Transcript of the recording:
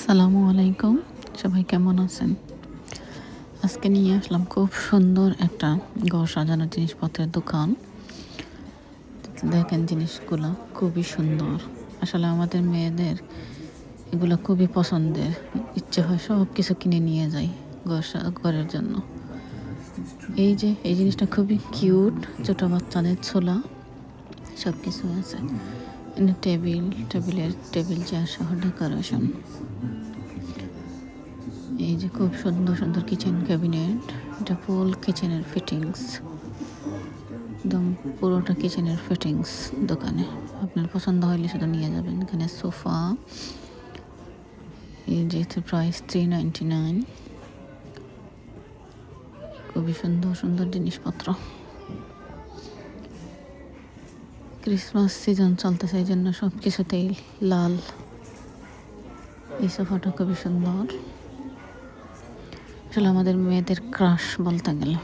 আসসালামু আলাইকুম, সবাই কেমন আছেন? আজকে নিয়ে আসলাম খুব সুন্দর একটা ঘর সাজানোর জিনিসপত্রের দোকান। দেখেন জিনিসগুলো খুবই সুন্দর। আসলে আমাদের মেয়েদের এগুলো খুবই পছন্দের। ইচ্ছে হয় সব কিছু কিনে নিয়ে যাই ঘরের জন্য। এই জিনিসটা খুবই কিউট, ছোট বাচ্চাদের ছোলা সব কিছু আছে। এখানে টেবিল চেয়ার সহ ডেকোরেশন। এই যে খুব সুন্দর সুন্দর কিচেন ক্যাবিনেট, এটা ফুল কিচেনের ফিটিংস, একদম পুরোটা কিচেনের ফিটিংস দোকানে। আপনার পছন্দ হলে শুধু নিয়ে যাবেন। এখানে সোফা, এই যেহেতু প্রাইস 399। খুবই সুন্দর সুন্দর জিনিসপত্র। ক্রিসমাস সিজন চলতেছে, এই জন্য সব কিছুতেই লাল। এই সোফাটা খুবই সুন্দর, আসলে আমাদের মেয়েদের ক্রাশ বলতে গেলে।